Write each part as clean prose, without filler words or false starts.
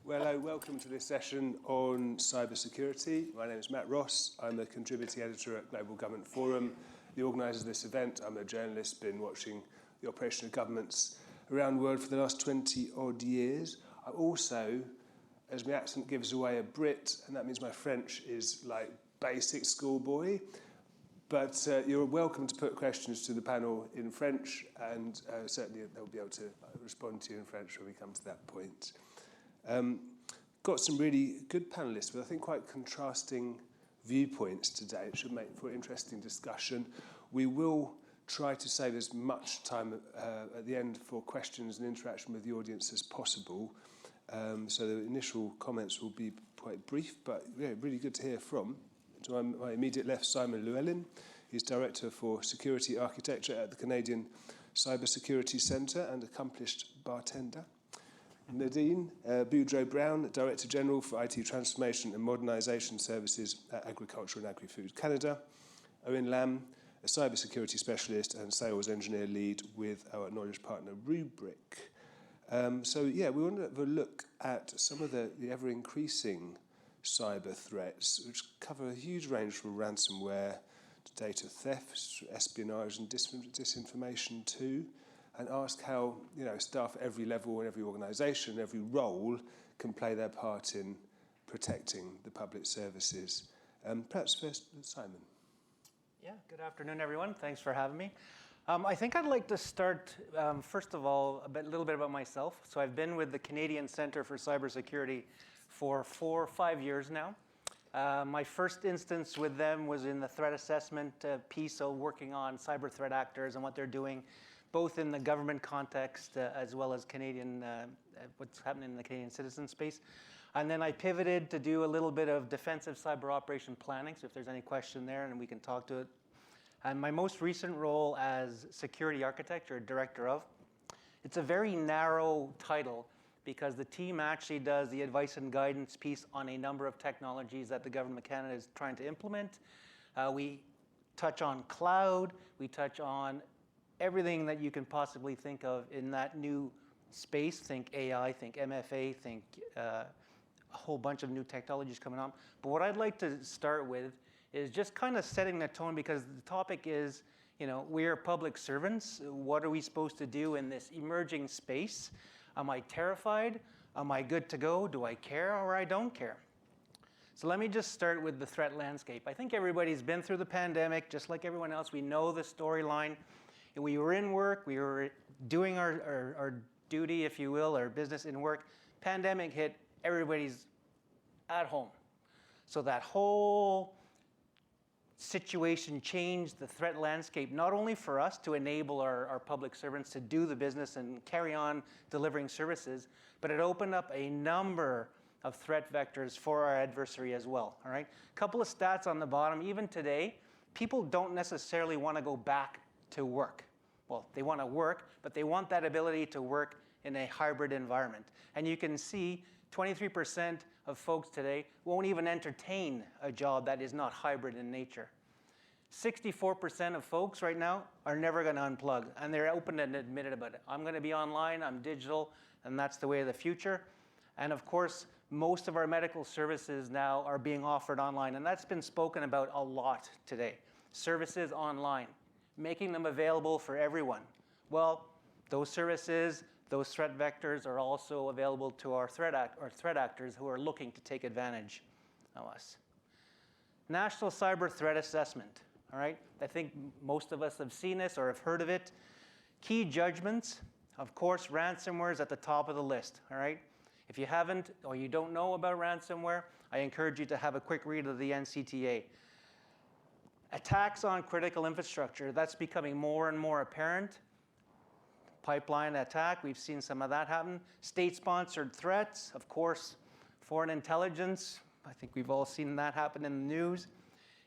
Well, hello, welcome to this session on cybersecurity. My name is Matt Ross. I'm a contributing editor at Global Government Forum, the organiser of this event. I'm a journalist, been watching the operation of governments around the world for the last 20 odd years. I'm also, as my accent gives away, a Brit, and that means my French is like basic schoolboy. But you're welcome to put questions to the panel in French, and certainly they'll be able to respond to you in French when we come to that point. Got some really good panellists with, I think, quite contrasting viewpoints today. It should make for an interesting discussion. We will try to save as much time at the end for questions and interaction with the audience as possible. So the initial comments will be quite brief, but yeah, really good to hear from. To my immediate left, Simon Llewellyn. He's Director for Security Architecture at the Canadian Cybersecurity Centre and accomplished bartender. Nadine Boudreau-Brown, Director General for IT Transformation and Modernization Services at Agriculture and Agri-Food Canada. Owen Lamb, a cybersecurity specialist and sales engineer lead with our acknowledged partner Rubrik. We want to have a look at some of the ever-increasing cyber threats, which cover a huge range from ransomware to data theft, espionage and disinformation too, and ask how staff at every level and every organisation, every role can play their part in protecting the public services. Perhaps first, Simon. Yeah, good afternoon, everyone. Thanks for having me. I think I'd like to start, first of all, a little bit about myself. So I've been with the Canadian Centre for Cybersecurity for 4 or 5 years now. My first instance with them was in the threat assessment piece, so working on cyber threat actors and what they're doing, both in the government context as well as Canadian, what's happening in the Canadian citizen space. And then I pivoted to do a little bit of defensive cyber operation planning, so if there's any question there, and we can talk to it. And my most recent role as security architect, or director of, it's a very narrow title because the team actually does the advice and guidance piece on a number of technologies that the Government of Canada is trying to implement. We touch on cloud, we touch on everything that you can possibly think of in that new space. Think AI, think MFA, think a whole bunch of new technologies coming on. But what I'd like to start with is just kind of setting the tone, because the topic is, we are public servants. What are we supposed to do in this emerging space? Am I terrified? Am I good to go? Do I care or I don't care? So let me just start with the threat landscape. I think everybody's been through the pandemic, just like everyone else. We know the storyline. We were in work, we were doing our duty, if you will, our business in work. Pandemic hit, everybody's at home. So that whole situation changed the threat landscape, not only for us to enable our public servants to do the business and carry on delivering services, but it opened up a number of threat vectors for our adversary as well, all right? A couple of stats on the bottom. Even today, people don't necessarily want to go back to work. Well, they want to work, but they want that ability to work in a hybrid environment. And you can see 23% of folks today won't even entertain a job that is not hybrid in nature. 64% of folks right now are never going to unplug, and they're open and admitted about it. I'm going to be online, I'm digital, and that's the way of the future. And of course, most of our medical services now are being offered online, and that's been spoken about a lot today. Services online, making them available for everyone. Well, those services, those threat vectors are also available to our threat actors who are looking to take advantage of us. National Cyber Threat Assessment, all right? I think most of us have seen this or have heard of it. Key judgments, of course, ransomware is at the top of the list, all right? If you haven't or you don't know about ransomware, I encourage you to have a quick read of the NCTA. Attacks on critical infrastructure, that's becoming more and more apparent. Pipeline attack, we've seen some of that happen. State-sponsored threats, of course, foreign intelligence, I think we've all seen that happen in the news.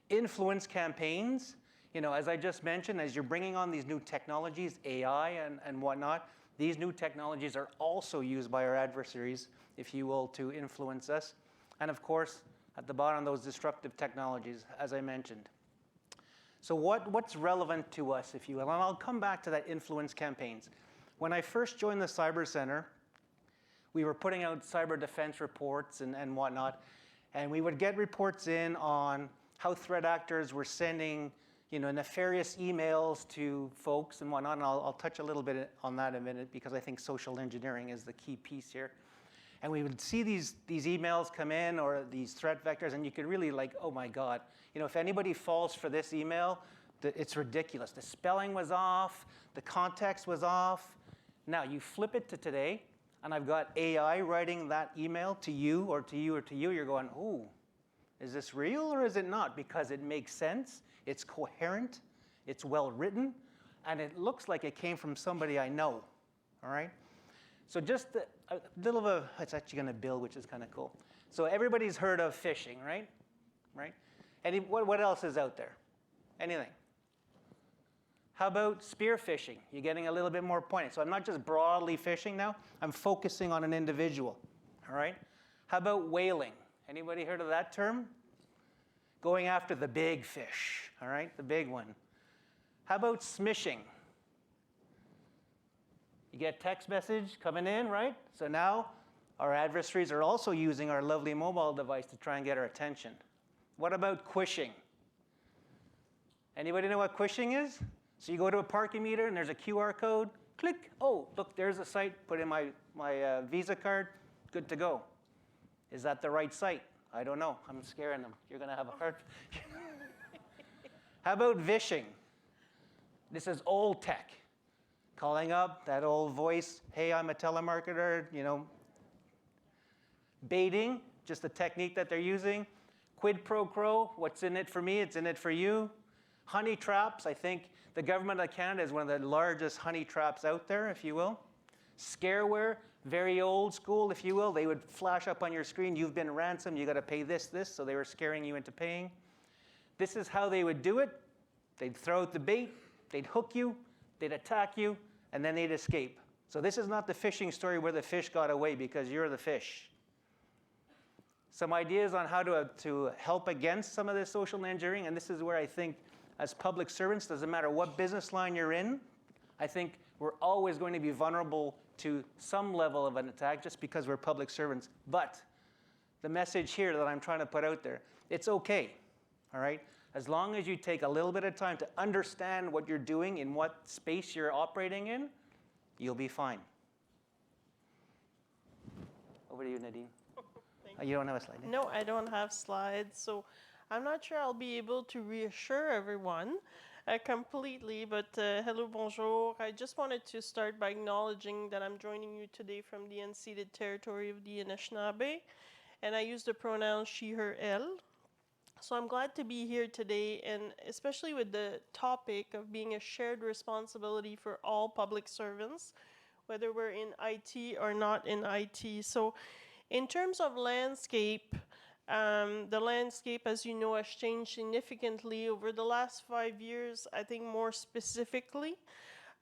Influence campaigns, as I just mentioned, as you're bringing on these new technologies, AI and whatnot, these new technologies are also used by our adversaries, if you will, to influence us. And of course, at the bottom, those disruptive technologies, as I mentioned. So what's relevant to us, if you will? And I'll come back to that influence campaigns. When I first joined the Cyber Center, we were putting out cyber defense reports and whatnot, and we would get reports in on how threat actors were sending, nefarious emails to folks and whatnot. And I'll touch a little bit on that in a minute because I think social engineering is the key piece here. And we would see these emails come in or these threat vectors, and you could really oh my God, if anybody falls for this email, it's ridiculous. The spelling was off, the context was off. Now you flip it to today, and I've got AI writing that email to you or to you or to you. You're going, ooh, is this real or is it not? Because it makes sense, it's coherent, it's well written, and it looks like it came from somebody I know, all right? So just a little of it's actually going to build, which is kind of cool. So everybody's heard of phishing, right? Right? What else is out there? Anything? How about spear phishing? You're getting a little bit more pointed. So I'm not just broadly phishing now. I'm focusing on an individual, all right? How about whaling? Anybody heard of that term? Going after the big fish, all right? The big one. How about smishing? You get text message coming in, right? So now our adversaries are also using our lovely mobile device to try and get our attention. What about quishing? Anybody know what quishing is? So you go to a parking meter and there's a QR code. Click. Oh, look, there's a site. Put in my Visa card. Good to go. Is that the right site? I don't know. I'm scaring them. You're going to have a hard... How about vishing? This is old tech. Calling up that old voice, hey, I'm a telemarketer, Baiting, just a technique that they're using. Quid pro quo, what's in it for me, it's in it for you. Honey traps, I think the government of Canada is one of the largest honey traps out there, if you will. Scareware, very old school, if you will. They would flash up on your screen, you've been ransomed, you got to pay this, so they were scaring you into paying. This is how they would do it. They'd throw out the bait, they'd hook you, they'd attack you, and then they'd escape. So this is not the fishing story where the fish got away because you're the fish. Some ideas on how to help against some of this social engineering, and this is where I think as public servants, doesn't matter what business line you're in, I think we're always going to be vulnerable to some level of an attack just because we're public servants. But the message here that I'm trying to put out there, it's okay, all right? As long as you take a little bit of time to understand what you're doing, in what space you're operating in, you'll be fine. Over to you, Nadine. Oh, you don't have a slide? No, I don't have slides, so I'm not sure I'll be able to reassure everyone completely, but hello, bonjour. I just wanted to start by acknowledging that I'm joining you today from the unceded territory of the Anishinaabe, and I use the pronouns she, her, elle. So I'm glad to be here today, and especially with the topic of being a shared responsibility for all public servants, whether we're in IT or not in IT. So in terms of landscape, the landscape, as you know, has changed significantly over the last 5 years, I think more specifically.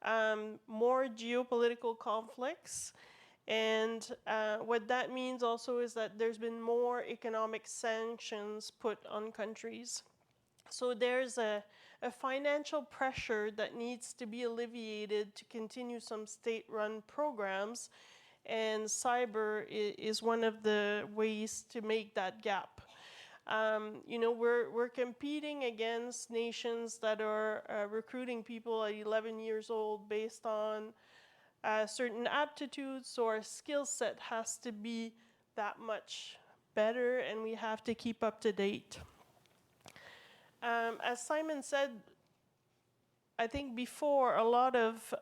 More geopolitical conflicts. And what that means also is that there's been more economic sanctions put on countries. So there's a financial pressure that needs to be alleviated to continue some state-run programs, and cyber is one of the ways to make that gap. We're competing against nations that are recruiting people at 11 years old based on certain aptitudes, so our skill set has to be that much better, and we have to keep up to date. As Simon said, I think before a lot of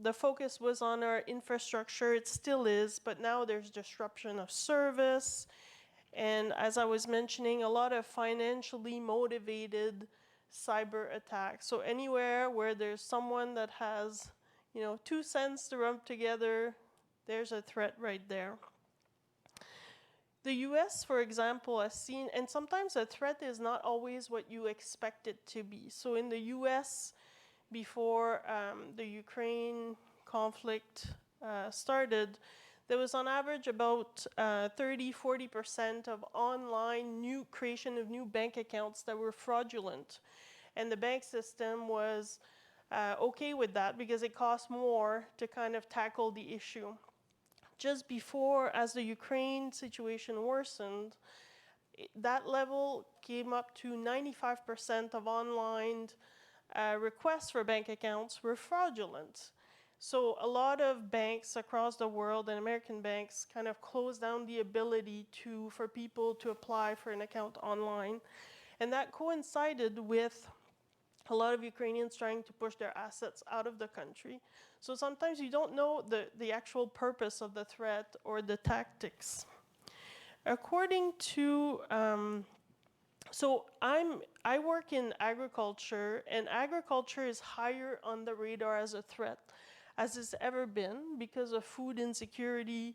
the focus was on our infrastructure. It still is, but now there's disruption of service, and as I was mentioning, a lot of financially motivated cyber attacks. So anywhere where there's someone that has 2 cents to rub together, there's a threat right there. The US, for example, has seen, and sometimes a threat is not always what you expect it to be. So in the US, before the Ukraine conflict started, there was on average about 30-40% of online creation of new bank accounts that were fraudulent. And the bank system was okay with that because it cost more to kind of tackle the issue. just before, as the Ukraine situation worsened, that level came up to 95% of online requests for bank accounts were fraudulent. So a lot of banks across the world and American banks kind of closed down the ability for people to apply for an account online. And that coincided with a lot of Ukrainians trying to push their assets out of the country. So sometimes you don't know the actual purpose of the threat or the tactics. According to, I work in agriculture, and agriculture is higher on the radar as a threat as it's ever been because of food insecurity,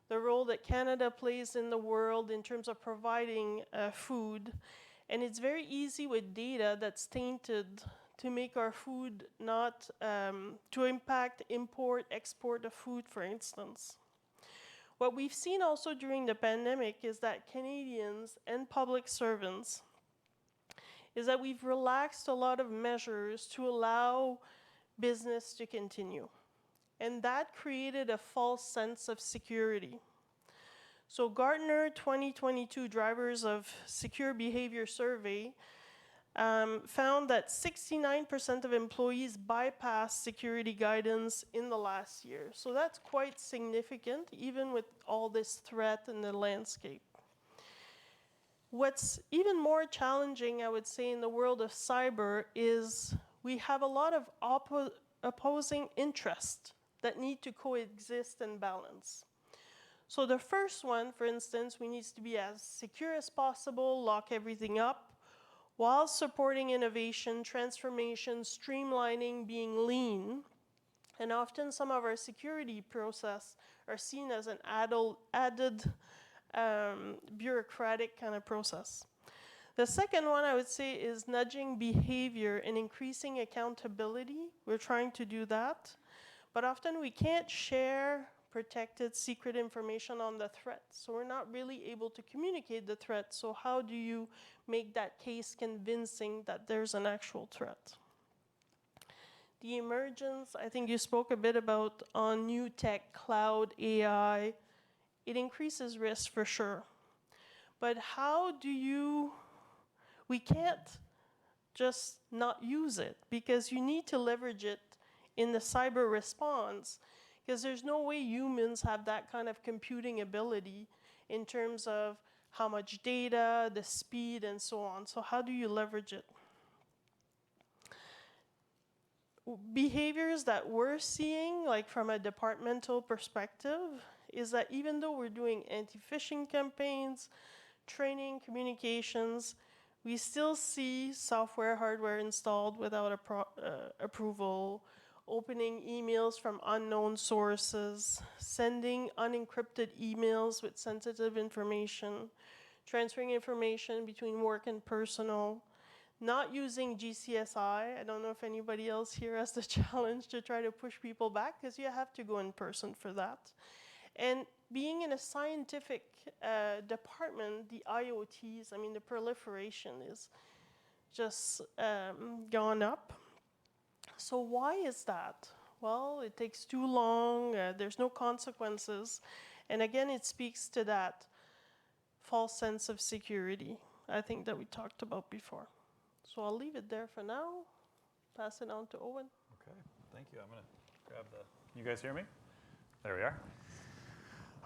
the role that Canada plays in the world in terms of providing food. And it's very easy with data that's tainted to make our food not, to impact import, export of food, for instance. What we've seen also during the pandemic is that Canadians and public servants is that we've relaxed a lot of measures to allow business to continue. And that created a false sense of security. So Gartner 2022 Drivers of Secure Behavior Survey found that 69% of employees bypassed security guidance in the last year. So that's quite significant, even with all this threat in the landscape. What's even more challenging, I would say, in the world of cyber is we have a lot of opposing interests that need to coexist and balance. So the first one, for instance, we need to be as secure as possible, lock everything up, while supporting innovation, transformation, streamlining, being lean. And often some of our security process are seen as an added bureaucratic kind of process. The second one I would say is nudging behavior and increasing accountability. We're trying to do that. But often we can't share protected secret information on the threat. So we're not really able to communicate the threat. So how do you make that case convincing that there's an actual threat? The emergence, I think you spoke a bit about on new tech, cloud, AI, it increases risk for sure. But we can't just not use it because you need to leverage it in the cyber response, because there's no way humans have that kind of computing ability in terms of how much data, the speed, and so on. So how do you leverage it? Behaviors that we're seeing, like from a departmental perspective, is that even though we're doing anti-phishing campaigns, training, communications, we still see software, hardware installed without approval, opening emails from unknown sources, sending unencrypted emails with sensitive information, transferring information between work and personal, not using GCSI. I don't know if anybody else here has the challenge to try to push people back, because you have to go in person for that. And being in a scientific department, the IoTs, I mean, the proliferation is just gone up. So why is that? Well, it takes too long, there's no consequences. And again, it speaks to that false sense of security, I think, that we talked about before. So I'll leave it there for now. Pass it on to Owen. Okay, thank you. I'm going to grab the... Can you guys hear me? There we are.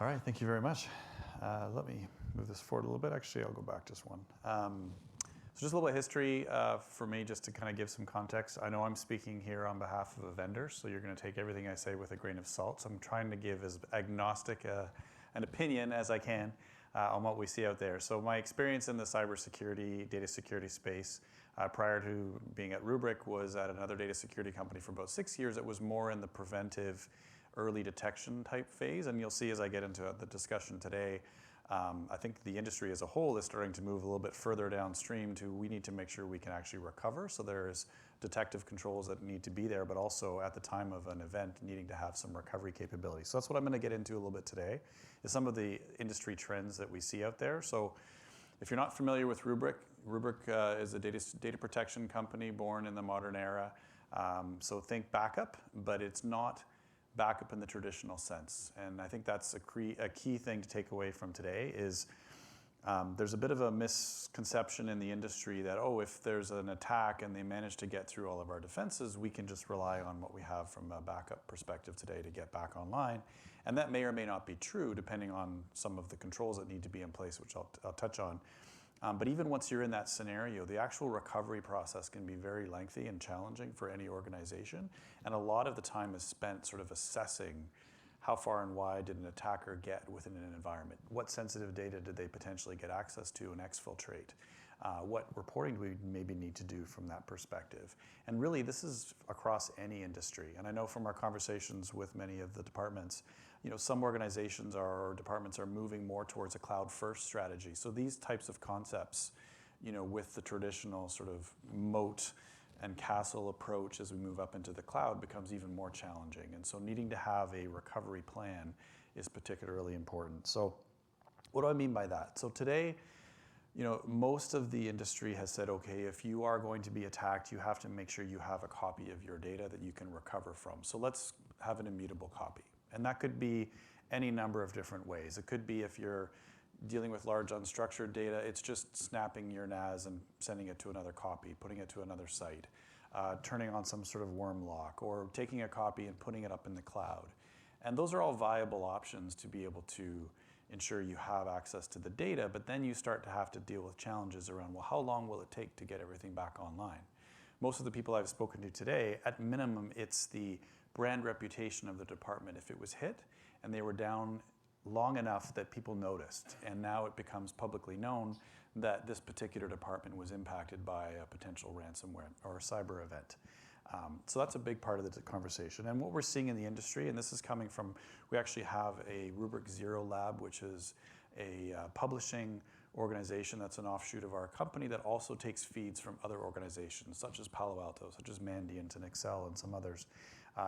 All right, thank you very much. Let me move this forward a little bit. Actually, I'll go back just one. So just a little bit of history for me, just to kind of give some context. I know I'm speaking here on behalf of a vendor, so you're going to take everything I say with a grain of salt. So I'm trying to give as agnostic an opinion as I can on what we see out there. So my experience in the cybersecurity, data security space prior to being at Rubrik was at another data security company for about 6 years. It was more in the preventive, early detection type phase. And you'll see as I get into the discussion today, I think the industry as a whole is starting to move a little bit further downstream to we need to make sure we can actually recover. So there's detective controls that need to be there, but also at the time of an event needing to have some recovery capability. So that's what I'm going to get into a little bit today, is some of the industry trends that we see out there. So if you're not familiar with Rubrik, Rubrik is a data protection company born in the modern era. So think backup, but it's not backup in the traditional sense. And I think that's a key thing to take away from today is there's a bit of a misconception in the industry that, oh, if there's an attack and they manage to get through all of our defenses, we can just rely on what we have from a backup perspective today to get back online. And that may or may not be true, depending on some of the controls that need to be in place, which I'll touch on. But even once you're in that scenario, the actual recovery process can be very lengthy and challenging for any organization. And a lot of the time is spent sort of assessing how far and wide did an attacker get within an environment? What sensitive data did they potentially get access to and exfiltrate? What reporting do we maybe need to do from that perspective? And really, this is across any industry. And I know from our conversations with many of the departments, some organizations or departments are moving more towards a cloud-first strategy. So these types of concepts, with the traditional sort of moat and castle approach as we move up into the cloud becomes even more challenging. And so needing to have a recovery plan is particularly important. So what do I mean by that? So today, most of the industry has said, okay, if you are going to be attacked, you have to make sure you have a copy of your data that you can recover from. So let's have an immutable copy. And that could be any number of different ways. It could be if you're dealing with large unstructured data, it's just snapping your NAS and sending it to another copy, putting it to another site, turning on some sort of worm lock, or taking a copy and putting it up in the cloud. And those are all viable options to be able to ensure you have access to the data, but then you start to have to deal with challenges around, well, how long will it take to get everything back online? Most of the people I've spoken to today, at minimum, it's the brand reputation of the department. If it was hit and they were down long enough that people noticed, and now it becomes publicly known that this particular department was impacted by a potential ransomware or a cyber event. So that's a big part of the conversation. And what we're seeing in the industry, and this is coming from, we actually have a Rubrik Zero Lab, which is a publishing organization that's an offshoot of our company that also takes feeds from other organizations, such as Palo Alto, such as Mandiant and Excel and some others.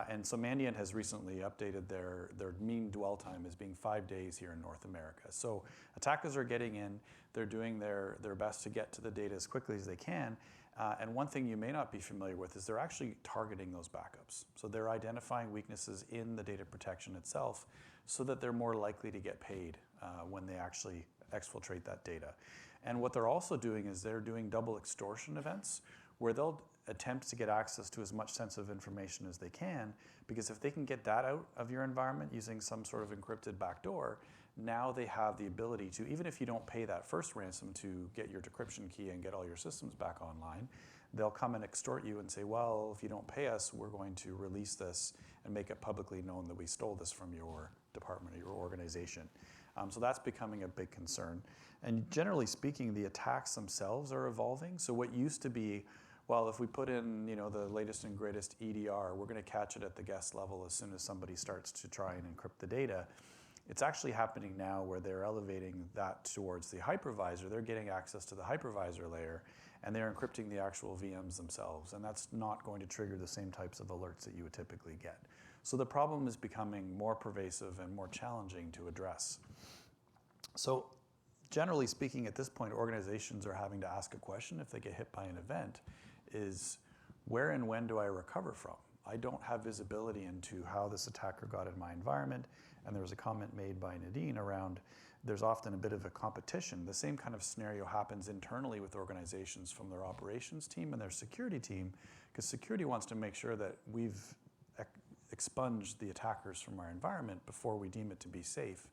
And so Mandiant has recently updated their mean dwell time as being 5 days here in North America. So attackers are getting in, they're doing their best to get to the data as quickly as they can. And one thing you may not be familiar with is they're actually targeting those backups. So they're identifying weaknesses in the data protection itself so that they're more likely to get paid when they actually exfiltrate that data. And what they're also doing is they're doing double extortion events where they'll attempt to get access to as much sensitive information as they can, because if they can get that out of your environment using some sort of encrypted backdoor, now they have the ability to, even if you don't pay that first ransom to get your decryption key and get all your systems back online, they'll come and extort you and say, well, if you don't pay us, we're going to release this and make it publicly known that we stole this from your department or your organization. So that's becoming a big concern. And generally speaking, the attacks themselves are evolving. So what used to be, well, if we put in the latest and greatest EDR, we're going to catch it at the guest level as soon as somebody starts to try and encrypt the data. It's actually happening now where they're elevating that towards the hypervisor. They're getting access to the hypervisor layer, and they're encrypting the actual VMs themselves. And that's not going to trigger the same types of alerts that you would typically get. So the problem is becoming more pervasive and more challenging to address. So generally speaking, at this point, organizations are having to ask a question if they get hit by an event is, where and when do I recover from? I don't have visibility into how this attacker got in my environment. And there was a comment made by Nadine around there's often a bit of a competition. The same kind of scenario happens internally with organizations from their operations team and their security team, because security wants to make sure that we've expunged the attackers from our environment before we deem it to be safe,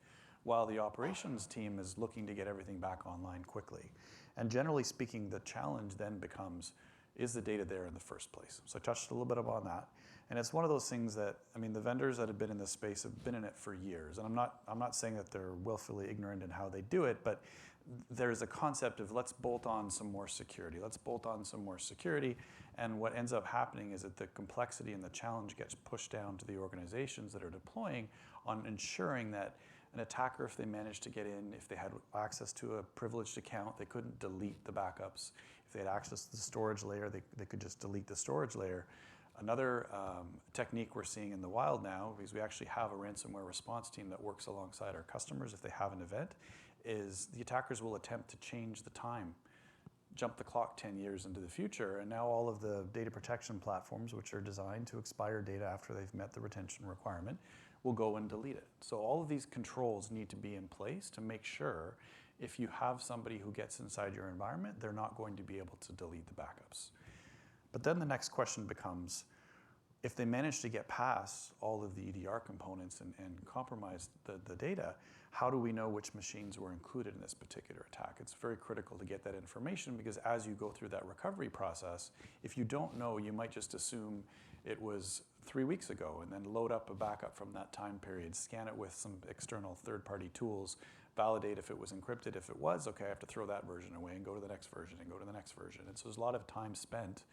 while the operations team is looking to get everything back online quickly. And generally speaking, the challenge then becomes, is the data there in the first place? So I touched a little bit upon that. And it's one of those things that, the vendors that have been in this space have been in it for years. And I'm not saying that they're willfully ignorant in how they do it, but there's a concept of let's bolt on some more security. Let's bolt on some more security. And what ends up happening is that the complexity and the challenge gets pushed down to the organizations that are deploying on ensuring that an attacker, if they managed to get in, if they had access to a privileged account, they couldn't delete the backups. If they had access to the storage layer, they could just delete the storage layer. Another technique we're seeing in the wild now, because we actually have a ransomware response team that works alongside our customers if they have an event, is the attackers will attempt to change the time jump the clock 10 years into the future, and now all of the data protection platforms, which are designed to expire data after they've met the retention requirement, will go and delete it. So all of these controls need to be in place to make sure if you have somebody who gets inside your environment, they're not going to be able to delete the backups. But then the next question becomes, if they manage to get past all of the EDR components and compromise the data, how do we know which machines were included in this particular attack? It's very critical to get that information, because as you go through that recovery process, if you don't know, you might just assume it was 3 weeks ago and then load up a backup from that time period, scan it with some external third-party tools, validate if it was encrypted. If it was, okay, I have to throw that version away and go to the next version and go to the next version. And so there's a lot of time spent.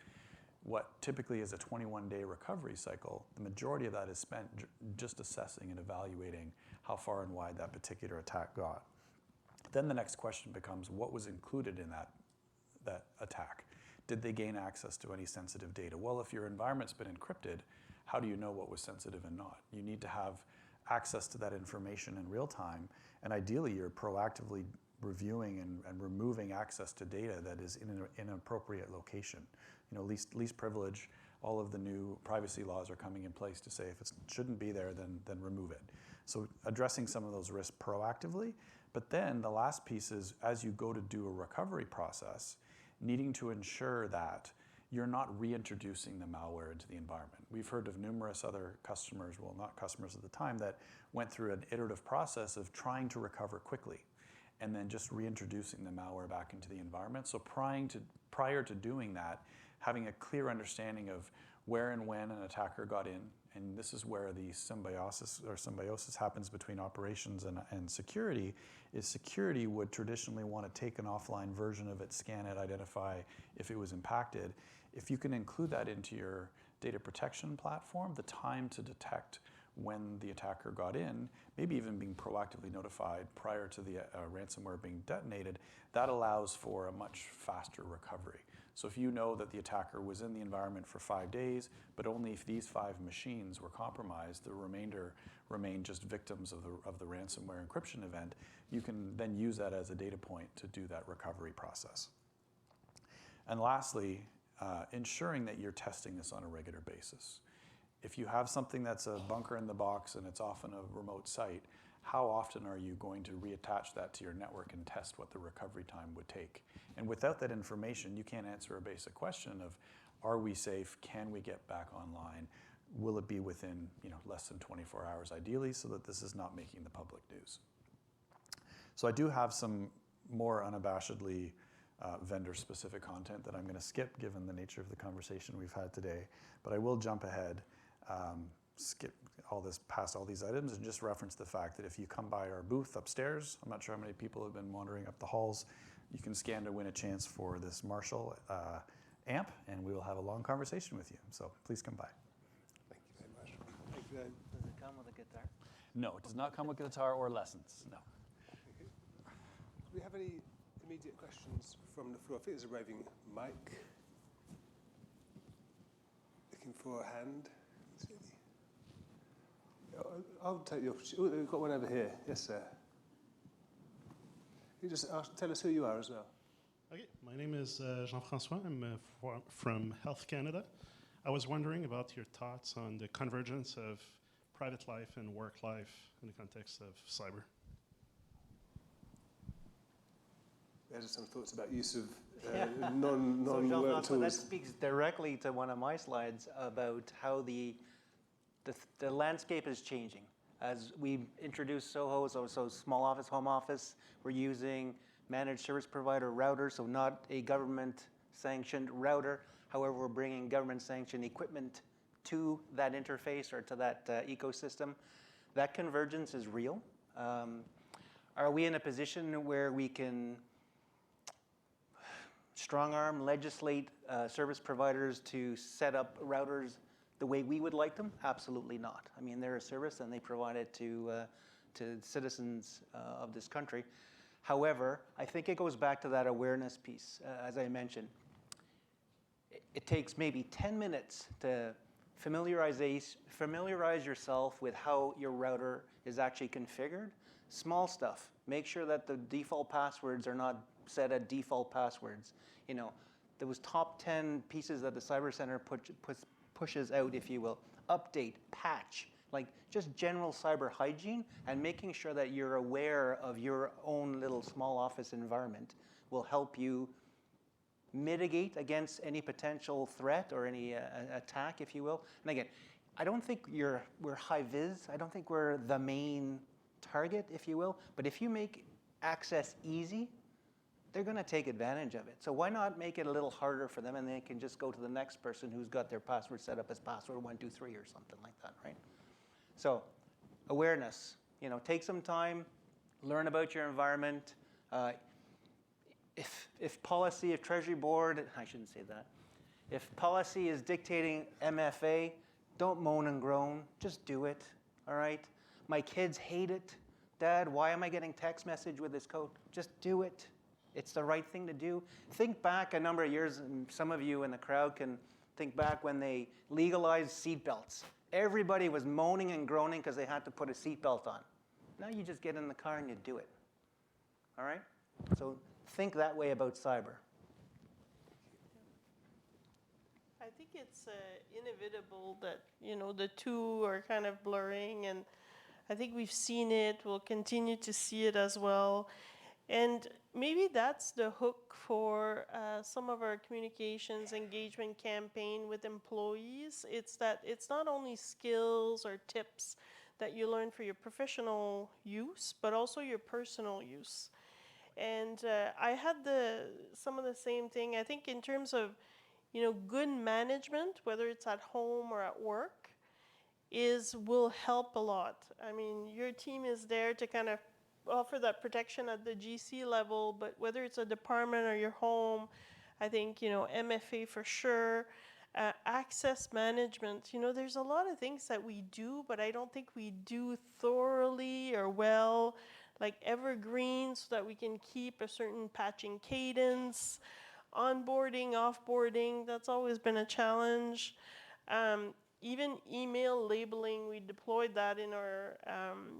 What typically is a 21-day recovery cycle, the majority of that is spent just assessing and evaluating how far and wide that particular attack got. Then the next question becomes, what was included in that attack? Did they gain access to any sensitive data? Well, if your environment's been encrypted, how do you know what was sensitive and not? You need to have access to that information in real time, and ideally you're proactively reviewing and removing access to data that is in an inappropriate location. You know, least privilege, all of the new privacy laws are coming in place to say if it shouldn't be there, then remove it. So addressing some of those risks proactively, but then the last piece is, as you go to do a recovery process, needing to ensure that you're not reintroducing the malware into the environment. We've heard of numerous other customers, well, not customers at the time, that went through an iterative process of trying to recover quickly and then just reintroducing the malware back into the environment. So prior to doing that, having a clear understanding of where and when an attacker got in, and this is where the symbiosis happens between operations and security, is security would traditionally want to take an offline version of it, scan it, identify if it was impacted. If you can include that into your data protection platform, the time to detect when the attacker got in, maybe even being proactively notified prior to the ransomware being detonated, that allows for a much faster recovery. So if you know that the attacker was in the environment for 5 days, but only if these 5 machines were compromised, the remainder remain just victims of the ransomware encryption event, you can then use that as a data point to do that recovery process. And lastly, ensuring that you're testing this on a regular basis. If you have something that's a bunker in the box and it's often a remote site, how often are you going to reattach that to your network and test what the recovery time would take? And without that information, you can't answer a basic question of, are we safe? Can we get back online? Will it be within less than 24 hours ideally, so that this is not making the public news? So I do have some more unabashedly vendor-specific content that I'm going to skip given the nature of the conversation we've had today, but I will jump ahead, skip past all these items, and just reference the fact that if you come by our booth upstairs, I'm not sure how many people have been wandering up the halls, you can scan to win a chance for this Marshall amp, and we will have a long conversation with you. So please come by. Thank you very much. Thank you, then. Does it come with a guitar? No, it does not come with guitar or lessons, no. Do we have any immediate questions from the floor? I think there's a roving mic. Looking for a hand. I'll take the opportunity. Oh, we've got one over here. Yes, sir. Can you just tell us who you are as well? Okay, my name is Jean-François. I'm from Health Canada. I was wondering about your thoughts on the convergence of private life and work life in the context of cyber. There's some thoughts about use of So non-work Jean-François, that tools. speaks directly to one of my slides about how the landscape is changing. As we introduced SOHO, so small office, home office, we're using managed service provider routers, so not a government-sanctioned router. However, we're bringing government-sanctioned equipment to that interface or to that ecosystem. That convergence is real. Are we in a position where we can strong-arm, legislate service providers to set up routers the way we would like them? Absolutely not. I mean, they're a service and they provide it to citizens of this country. However, I think it goes back to that awareness piece. As I mentioned, it takes maybe 10 minutes to familiarize yourself with how your router is actually configured. Small stuff. Make sure that the default passwords are not set at default passwords. You know, those top 10 pieces that the Cyber Center pushes out, if you will. Update, patch, like just general cyber hygiene, and making sure that you're aware of your own little small office environment will help you mitigate against any potential threat or any attack, if you will. And again, I don't think we're high vis. I don't think we're the main target, if you will. But if you make access easy, they're going to take advantage of it. So why not make it a little harder for them, and they can just go to the next person who's got their password set up as password 123 or something like that, right? So awareness, you know, take some time, learn about your environment. If policy, if Treasury Board, I shouldn't say that. If policy is dictating MFA, don't moan and groan, just do it, all right? My kids hate it. Dad, why am I getting text message with this code? Just do it. It's the right thing to do. Think back a number of years, and some of you in the crowd can think back when they legalized seatbelts. Everybody was moaning and groaning because they had to put a seatbelt on. Now you just get in the car and you do it. All right? So think that way about cyber. I think it's inevitable that, you know, the two are kind of blurring, and I think we've seen it. We'll continue to see it as well. And maybe that's the hook for some of our communications engagement campaign with employees. It's that it's not only skills or tips that you learn for your professional use, but also your personal use. And I had some of the same thing. I think in terms of, you know, good management, whether it's at home or at work, will help a lot. I mean, your team is there to kind of offer that protection at the GC level, but whether it's a department or your home, I think, you know, MFA for sure. Access management, you know, there's a lot of things that we do, but I don't think we do thoroughly or well, like evergreen, so that we can keep a certain patching cadence. Onboarding, offboarding, that's always been a challenge. Even email labeling, we deployed that in our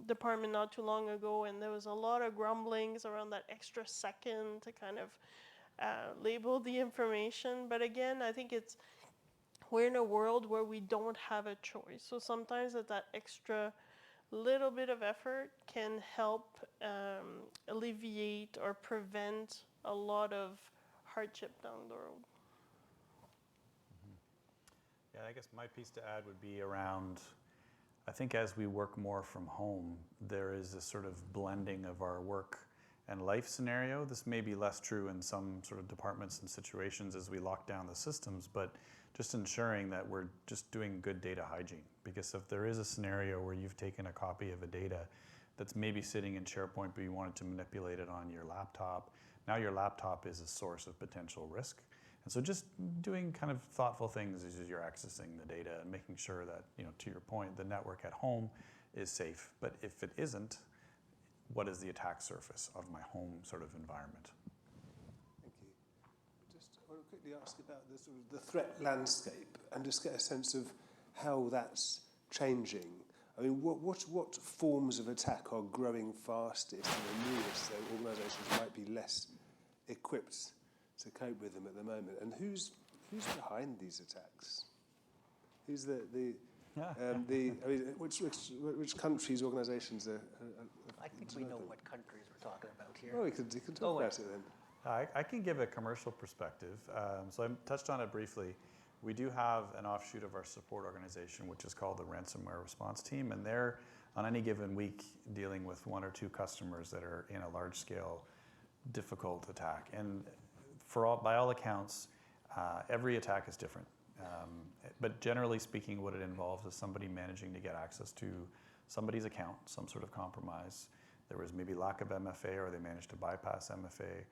department not too long ago, and there was a lot of grumblings around that extra second to kind of label the information. But again, I think we're in a world where we don't have a choice. So sometimes that extra little bit of effort can help alleviate or prevent a lot of hardship down the road. Yeah, I guess my piece to add would be around, I think as we work more from home, there is a sort of blending of our work and life scenario. This may be less true in some sort of departments and situations as we lock down the systems, but just ensuring that we're just doing good data hygiene. Because if there is a scenario where you've taken a copy of a data that's maybe sitting in SharePoint, but you wanted to manipulate it on your laptop, now your laptop is a source of potential risk. And so just doing kind of thoughtful things as you're accessing the data and making sure that, you know, to your point, the network at home is safe. But if it isn't, what is the attack surface of my home sort of environment? Thank you. Just I want to quickly ask about the sort of the threat landscape and just get a sense of how that's changing. I mean, what forms of attack are growing fastest and newest, so organisations might be less equipped to cope with them at the moment, and who's behind these attacks? Who's I mean, which countries, organisations are I think we know what countries we're talking about here. Well, you can talk about it then. I can give a commercial perspective. So I touched on it briefly. We do have an offshoot of our support organization, which is called the Ransomware Response Team, and they're on any given week dealing with one or two customers that are in a large-scale, difficult attack. And by all accounts, every attack is different. But generally speaking, what it involves is somebody managing to get access to somebody's account, some sort of compromise. There was maybe lack of MFA, or they managed to bypass MFA.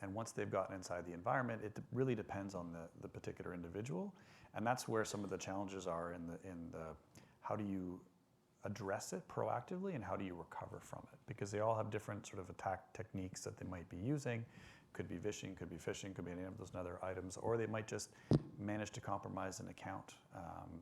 And once they've gotten inside the environment, it really depends on the particular individual. And that's where some of the challenges are in the how do you address it proactively and how do you recover from it? Because they all have different sort of attack techniques that they might be using. Could be phishing, could be any of those other items, or they might just manage to compromise an account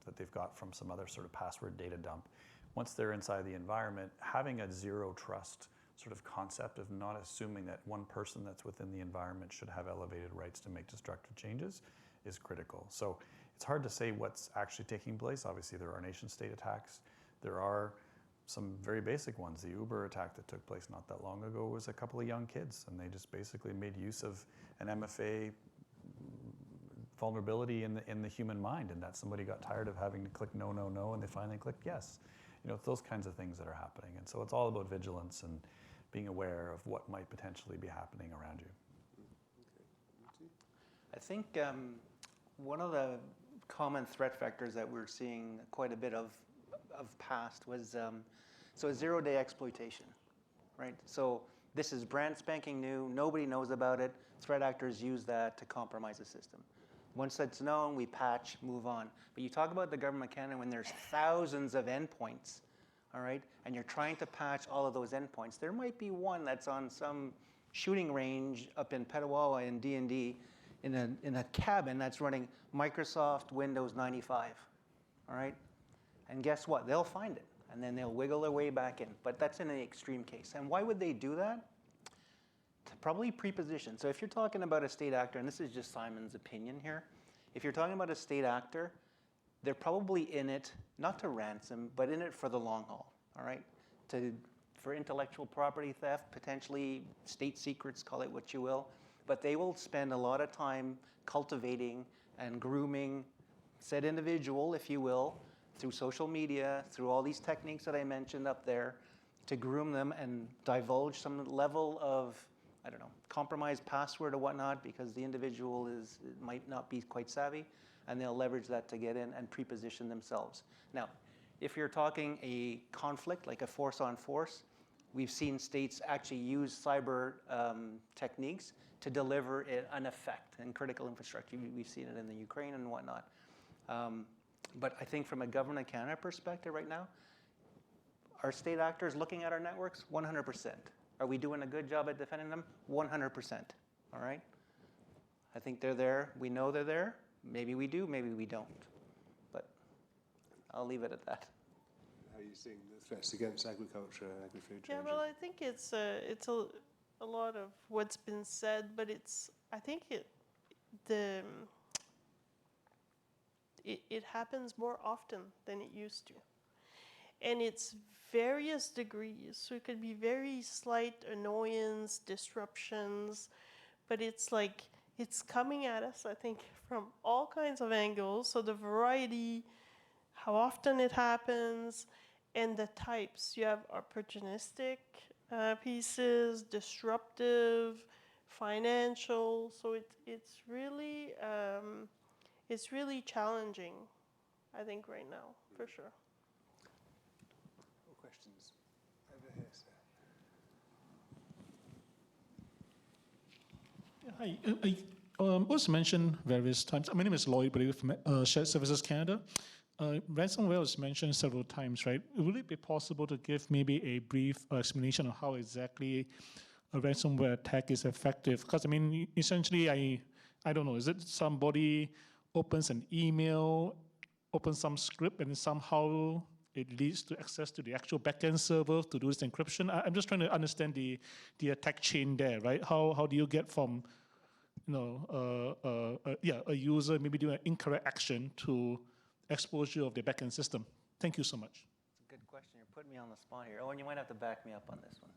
that they've got from some other sort of password data dump, once they're inside the environment, having a zero trust sort of concept of not assuming that one person that's within the environment should have elevated rights to make destructive changes is critical. So it's hard to say what's actually taking place. Obviously, there are nation-state attacks. There are some very basic ones. The Uber attack that took place not that long ago was a couple of young kids, and they just basically made use of an MFA vulnerability in the human mind, and that somebody got tired of having to click no, no, no, and they finally clicked yes. You know, it's those kinds of things that are happening. And so it's all about vigilance and being aware of what might potentially be happening around you. I think one of the common threat vectors that we're seeing quite a bit of past was so zero-day exploitation, right? So this is brand spanking new. Nobody knows about it. Threat actors use that to compromise the system. Once that's known, we patch, move on. But you talk about the government of Canada when there's thousands of endpoints, all right, and you're trying to patch all of those endpoints. There might be one that's on some shooting range up in Petawawa in D&D in a cabin that's running Microsoft Windows 95, all right? And guess what? They'll find it, and then they'll wiggle their way back in. But that's in an extreme case. And why would they do that? To probably preposition. So if you're talking about a state actor, and this is just Simon's opinion here, if you're talking about a state actor, they're probably in it, not to ransom, but in it for the long haul, all right? For intellectual property theft, potentially state secrets, call it what you will. But they will spend a lot of time cultivating and grooming said individual, if you will, through social media, through all these techniques that I mentioned up there, to groom them and divulge some level of, I don't know, compromised password or whatnot, because the individual might not be quite savvy, and they'll leverage that to get in and preposition themselves. Now, if you're talking a conflict, like a force on force, we've seen states actually use cyber techniques to deliver an effect in critical infrastructure. We've seen it in the Ukraine and whatnot. But I think from a government of Canada perspective right now, are state actors looking at our networks? 100%. Are we doing a good job at defending them? 100%, all right? I think they're there. We know they're there. Maybe we do, maybe we don't. But I'll leave it at that. How are you seeing the threats against agriculture and agri-food Yeah, changing? well, I think it's a lot of what's been said, but I think it happens more often than it used to. And it's various degrees. So it could be very slight annoyance, disruptions, but it's like, it's coming at us, I think, from all kinds of angles. So the variety, how often it happens, and the types. You have opportunistic pieces, disruptive, financial. So it's really challenging, I think, right now, for sure. What questions? Over here, sir. Hi. I was mentioned various times. My name is Lloyd from Shared Services Canada. Ransomware was mentioned several times, right? Would it be possible to give maybe a brief explanation of how exactly a ransomware attack is effective? Because, I mean, essentially, I don't know, is it somebody opens an email, opens some script, and somehow it leads to access to the actual backend server to do this encryption? I'm just trying to understand the attack chain there, right? How do you get from a user maybe doing an incorrect action to exposure of the backend system? Thank you so much. It's a good question. You're putting me on the spot here. Owen, you might have to back me up on this one.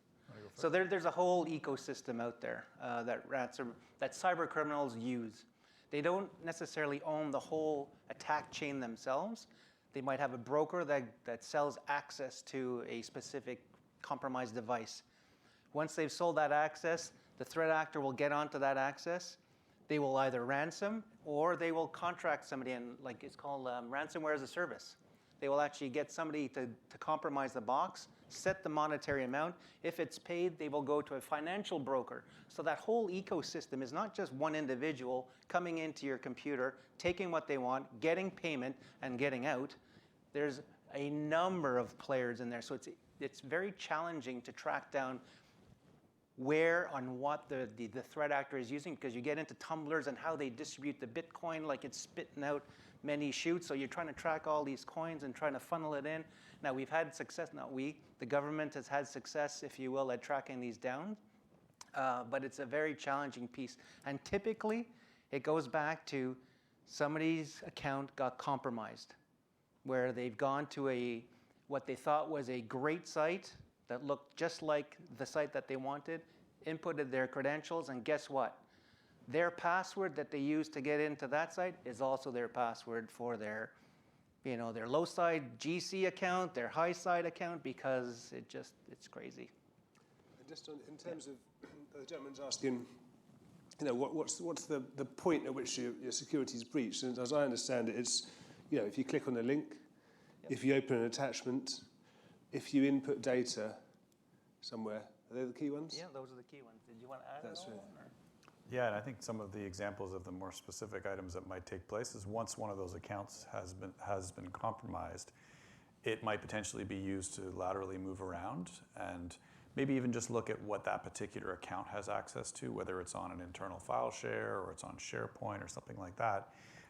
So there's a whole ecosystem out there that cyber criminals use. They don't necessarily own the whole attack chain themselves. They might have a broker that sells access to a specific compromised device. Once they've sold that access, the threat actor will get onto that access. They will either ransom or they will contract somebody, and like it's called ransomware as a service. They will actually get somebody to compromise the box, set the monetary amount. If it's paid, they will go to a financial broker. So that whole ecosystem is not just one individual coming into your computer, taking what they want, getting payment, and getting out. There's a number of players in there. So it's very challenging to track down where on what the threat actor is using, because you get into tumblers and how they distribute the Bitcoin, like it's spitting out many shoots. So you're trying to track all these coins and trying to funnel it in. Now we've had success, not we, the government has had success, if you will, at tracking these down. But it's a very challenging piece. And typically, it goes back to somebody's account got compromised, where they've gone to what they thought was a great site that looked just like the site that they wanted, inputted their credentials, and guess what? Their password that they use to get into that site is also their password for their low side GC account, their high side account, because it's crazy. And just in terms of, the gentleman's asking, what's the point at which your security is breached? And as I understand it, it's, if you click on a link, if you open an attachment, if you input data somewhere. Are they the key ones? Yeah, those are the key ones. Did you want to add That's another right. one? Or? Yeah, and I think some of the examples of the more specific items that might take place is once one of those accounts has been compromised, it might potentially be used to laterally move around and maybe even just look at what that particular account has access to, whether it's on an internal file share or it's on SharePoint or something like that.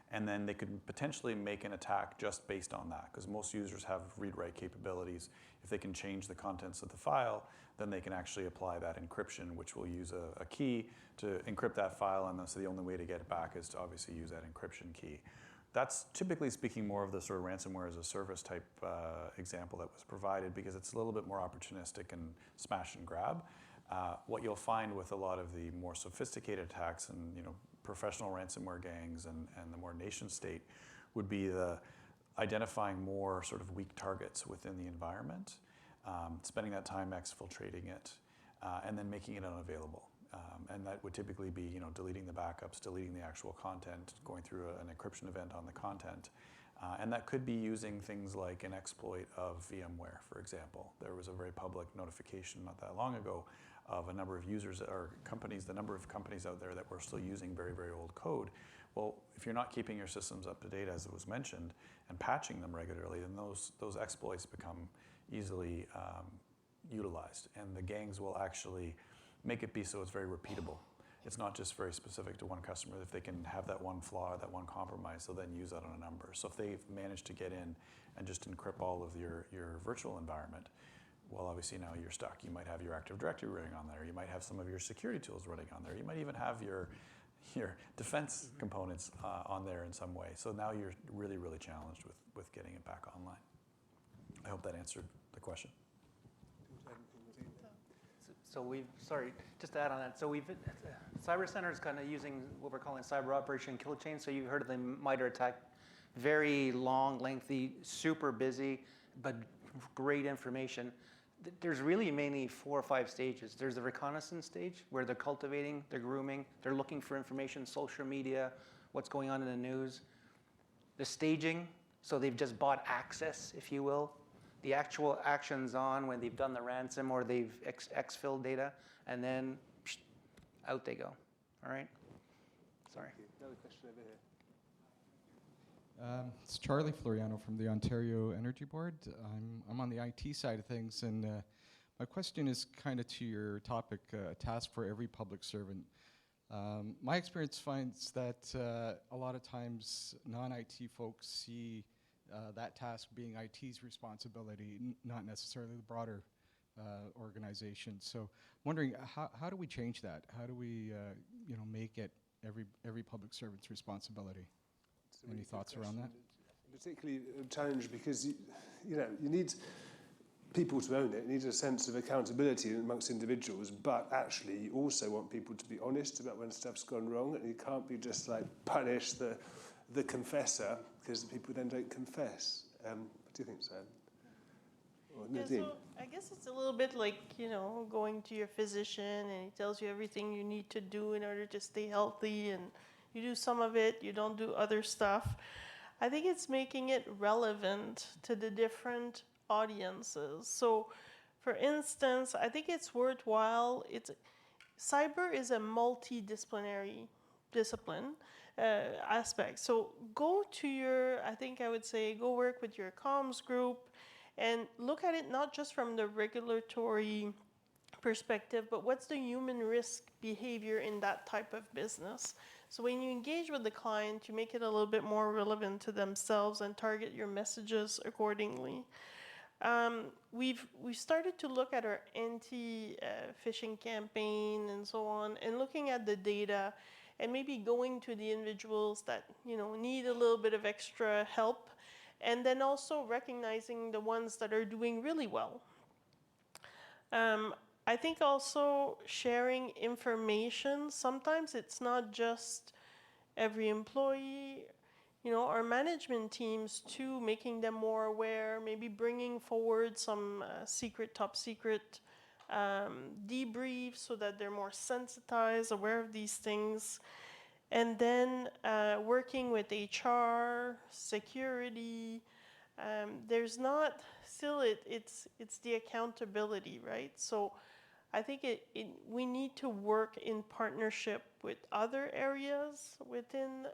And then they could potentially make an attack just based on that, because most users have read-write capabilities. If they can change the contents of the file, then they can actually apply that encryption, which will use a key to encrypt that file, and so the only way to get it back is to obviously use that encryption key. That's typically speaking more of the sort of ransomware as a service type example that was provided, because it's a little bit more opportunistic and smash and grab. What you'll find with a lot of the more sophisticated attacks and professional ransomware gangs and the more nation state would be the identifying more sort of weak targets within the environment, spending that time exfiltrating it, and then making it unavailable. And that would typically be, deleting the backups, deleting the actual content, going through an encryption event on the content. And that could be using things like an exploit of VMware, for example. There was a very public notification not that long ago of a number of users or companies, the number of companies out there that were still using very, very old code. Well, if you're not keeping your systems up to date, as it was mentioned, and patching them regularly, then those exploits become easily utilized. And the gangs will actually make it be so it's very repeatable. It's not just very specific to one customer. If they can have that one flaw, that one compromise, they'll then use that on a number. So if they've managed to get in and just encrypt all of your virtual environment, well, obviously now you're stuck. You might have your Active Directory running on there. You might have some of your security tools running on there. You might even have your defense components on there in some way. So now you're really, really challenged with getting it back online. I hope that answered the question. So just to add on that. So Cyber Center is kind of using what we're calling cyber operation kill chain. So you've heard of the MITRE attack, very long, lengthy, super busy, but great information. There's really mainly 4 or 5 stages. There's the reconnaissance stage where they're cultivating, they're grooming, they're looking for information, social media, what's going on in the news. The staging, so they've just bought access, if you will. The actual actions on when they've done the ransom or they've exfilled data, and then out they go. All right? Sorry. Another question over here. It's Charlie Floriano from the Ontario Energy Board. I'm on the IT side of things, and my question is kind of to your topic, a task for every public servant. My experience finds that a lot of times non-IT folks see that task being IT's responsibility, not necessarily the broader organization. So I'm wondering, how do we change that? How do we make it every public servant's responsibility? Any thoughts around that? Particularly a challenge because you need people to own it. You need a sense of accountability amongst individuals, but actually you also want people to be honest about when stuff's gone wrong, and you can't be just like punish the confessor because the people then don't confess. What do you think, Sam? Or Nadine? So I guess it's a little bit like, going to your physician and he tells you everything you need to do in order to stay healthy, and you do some of it, you don't do other stuff. I think it's making it relevant to the different audiences. So, for instance, I think it's worthwhile. Cyber is a multidisciplinary discipline aspect. So go work with your comms group and look at it not just from the regulatory perspective, but what's the human risk behavior in that type of business? So when you engage with the client, you make it a little bit more relevant to themselves and target your messages accordingly. We've started to look at our anti-phishing campaign and so on, and looking at the data, and maybe going to the individuals that need a little bit of extra help, and then also recognizing the ones that are doing really well. I think also sharing information. Sometimes it's not just every employee. Our management teams too, making them more aware, maybe bringing forward some top secret debriefs so that they're more sensitized, aware of these things. And then working with HR, security. There's not, still it's the accountability, right? So I think we need to work in partnership with other areas within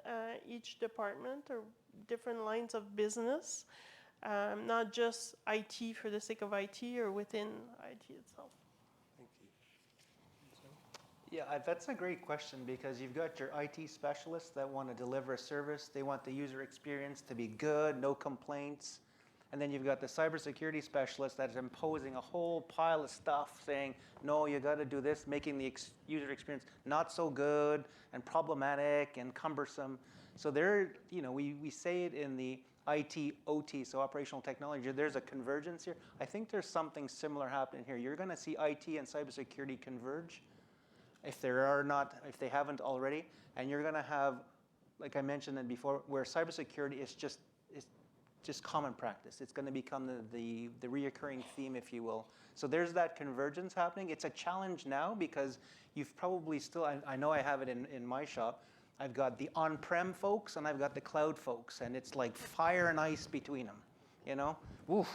each department or different lines of business, not just IT for the sake of IT or within IT itself. Thank you. Yeah, that's a great question, because you've got your IT specialists that want to deliver a service. They want the user experience to be good, no complaints. And then you've got the cybersecurity specialist that's imposing a whole pile of stuff saying, no, you got to do this, making the user experience not so good and problematic and cumbersome. So we say it in the IT, OT, so operational technology, there's a convergence here. I think there's something similar happening here. You're going to see IT and cybersecurity converge if they haven't already. And you're going to have, like I mentioned it before, where cybersecurity is just common practice. It's going to become the reoccurring theme, if you will. So there's that convergence happening. It's a challenge now because you've probably still, I know I have it in my shop, I've got the on-prem folks and I've got the cloud folks, and it's like fire and ice between them, Woof.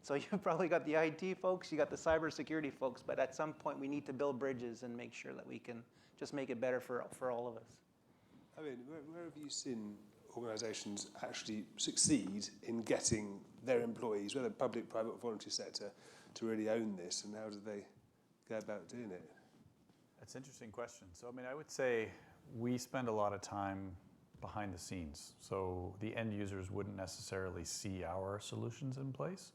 So you've probably got the IT folks, you got the cybersecurity folks, but at some point we need to build bridges and make sure that we can just make it better for all of us. I mean, where have you seen organisations actually succeed in getting their employees, whether public, private, or voluntary sector, to really own this, and how do they go about doing it? That's an interesting question. So, I would say we spend a lot of time behind the scenes. So the end users wouldn't necessarily see our solutions in place,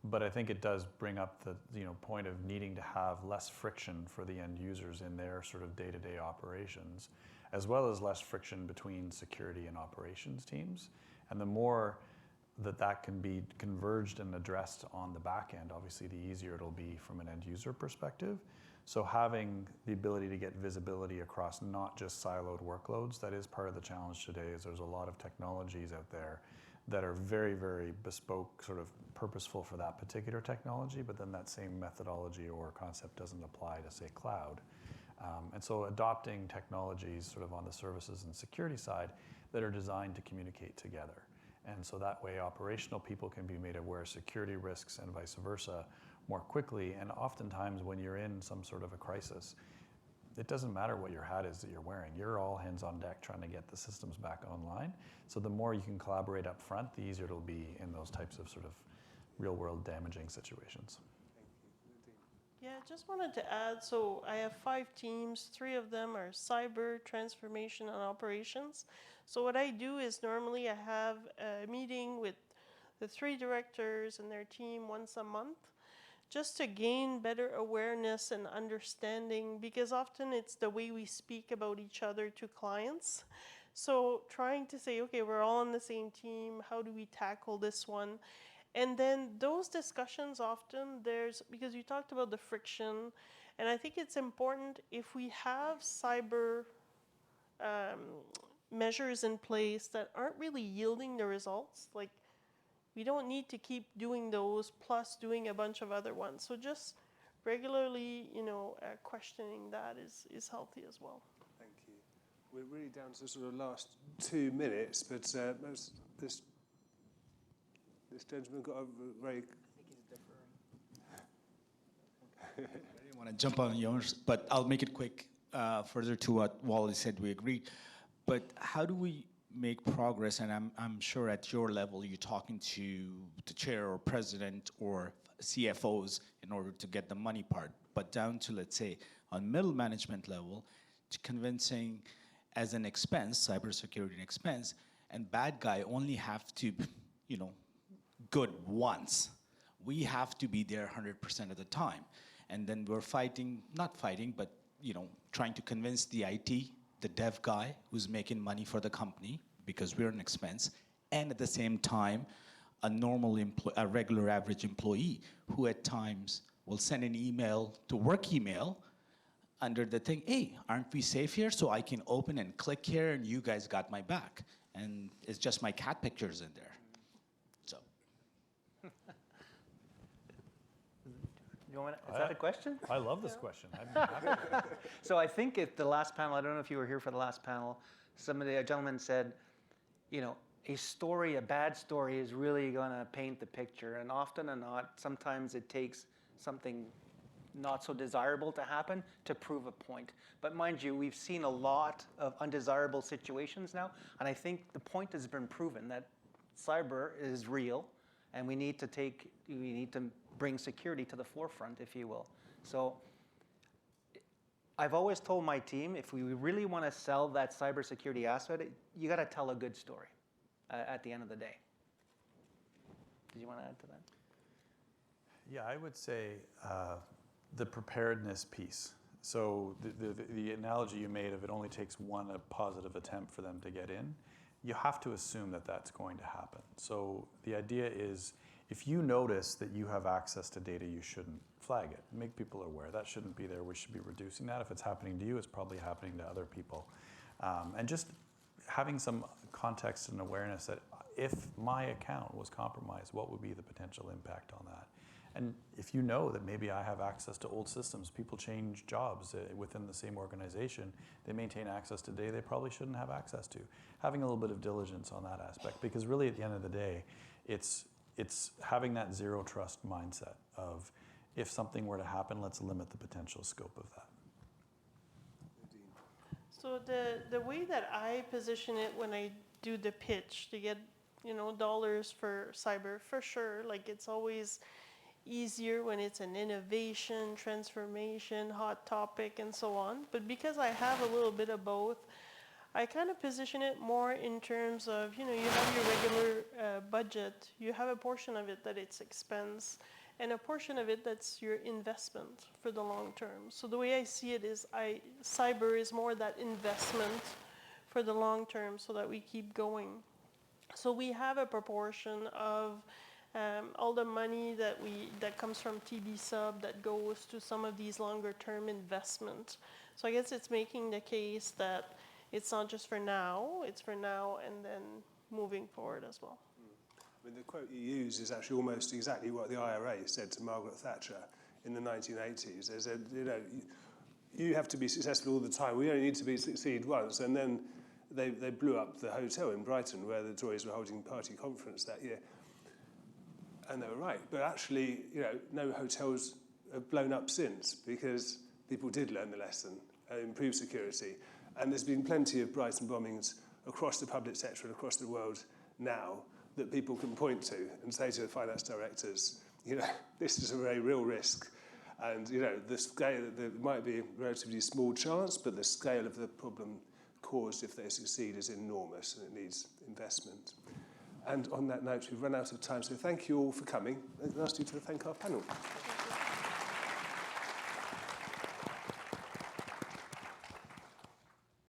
but I think it does bring up the point of needing to have less friction for the end users in their sort of day-to-day operations, as well as less friction between security and operations teams. And the more that can be converged and addressed on the back end, obviously the easier it'll be from an end user perspective. So having the ability to get visibility across not just siloed workloads, that is part of the challenge today, is there's a lot of technologies out there that are very, very bespoke, sort of purposeful for that particular technology, but then that same methodology or concept doesn't apply to, say, cloud. And so adopting technologies sort of on the services and security side that are designed to communicate together. And so that way operational people can be made aware of security risks and vice versa more quickly. And oftentimes when you're in some sort of a crisis, it doesn't matter what your hat is that you're wearing. You're all hands on deck trying to get the systems back online. So the more you can collaborate up front, the easier it'll be in those types of sort of real world damaging situations. Yeah, I just wanted to add, so I have 5 teams, 3 of them are cyber, transformation, and operations. So what I do is normally I have a meeting with the 3 directors and their team once a month, just to gain better awareness and understanding, because often it's the way we speak about each other to clients. So trying to say, okay, we're all on the same team, how do we tackle this one? And then those discussions often because you talked about the friction, and I think it's important if we have cyber measures in place that aren't really yielding the results, like we don't need to keep doing those plus doing a bunch of other ones. So just regularly, questioning that is healthy as well. Thank you. We're really down to the sort of last 2 minutes, but this gentleman got a very... I think he's deferring. I didn't want to jump on yours, but I'll make it quick. Further to what Wally said, we agreed. But how do we make progress? And I'm sure at your level, you're talking to the chair or president or CFOs in order to get the money part but down to, let's say, on middle management level, to convincing as an expense, cybersecurity an expense, and bad guy only have to, good once. We have to be there 100% of the time. And then we're not fighting, but trying to convince the IT, the dev guy who's making money for the company because we're an expense, and at the same time, a regular average employee who at times will send an email to work email under the thing, hey, aren't we safe here? So I can open and click here and you guys got my back. And it's just my cat pictures in there. So. Is that a question? I love this question. I'm happy. So I think at the last panel, I don't know if you were here for the last panel, some of the gentlemen said, a bad story is really going to paint the picture. And often or not, sometimes it takes something not so desirable to happen to prove a point. But mind you, we've seen a lot of undesirable situations now. And I think the point has been proven that cyber is real. And we need to bring security to the forefront, if you will. So I've always told my team, if we really want to sell that cybersecurity aspect, you got to tell a good story at the end of the day. Did you want to add to that? Yeah, I would say the preparedness piece. So the analogy you made of it only takes one positive attempt for them to get in, you have to assume that that's going to happen. So the idea is, if you notice that you have access to data you shouldn't, flag it. Make people aware. That shouldn't be there. We should be reducing that. If it's happening to you, it's probably happening to other people. And just having some context and awareness that if my account was compromised, what would be the potential impact on that? And if you know that maybe I have access to old systems, people change jobs within the same organization, they maintain access to data they probably shouldn't have access to. Having a little bit of diligence on that aspect, because really at the end of the day, it's having that zero trust mindset of, if something were to happen, let's limit the potential scope of that. So the way that I position it when I do the pitch to get dollars for cyber, for sure, like it's always easier when it's an innovation, transformation, hot topic, and so on. But because I have a little bit of both, I kind of position it more in terms of, you have your regular budget, you have a portion of it that it's expense, and a portion of it that's your investment for the long term. So the way I see it is, cyber is more that investment for the long term so that we keep going. So we have a proportion of all the money that comes from TB sub that goes to some of these longer term investments. So I guess it's making the case that it's not just for now, it's for now and then moving forward as well. I mean, the quote you use is actually almost exactly what the IRA said to Margaret Thatcher in the 1980s. They said, you have to be successful all the time. We only need to succeed once. And then they blew up the hotel in Brighton where the Tories were holding party conference that year. And they were right. But actually, no hotels have blown up since because people did learn the lesson and improve security. And there's been plenty of Brighton bombings across the public sector and across the world now that people can point to and say to the finance directors, this is a very real risk. And, the scale, there might be a relatively small chance, but the scale of the problem caused if they succeed is enormous and it needs investment. And on that note, we've run out of time, so thank you all for coming. I'd ask you to thank our panel.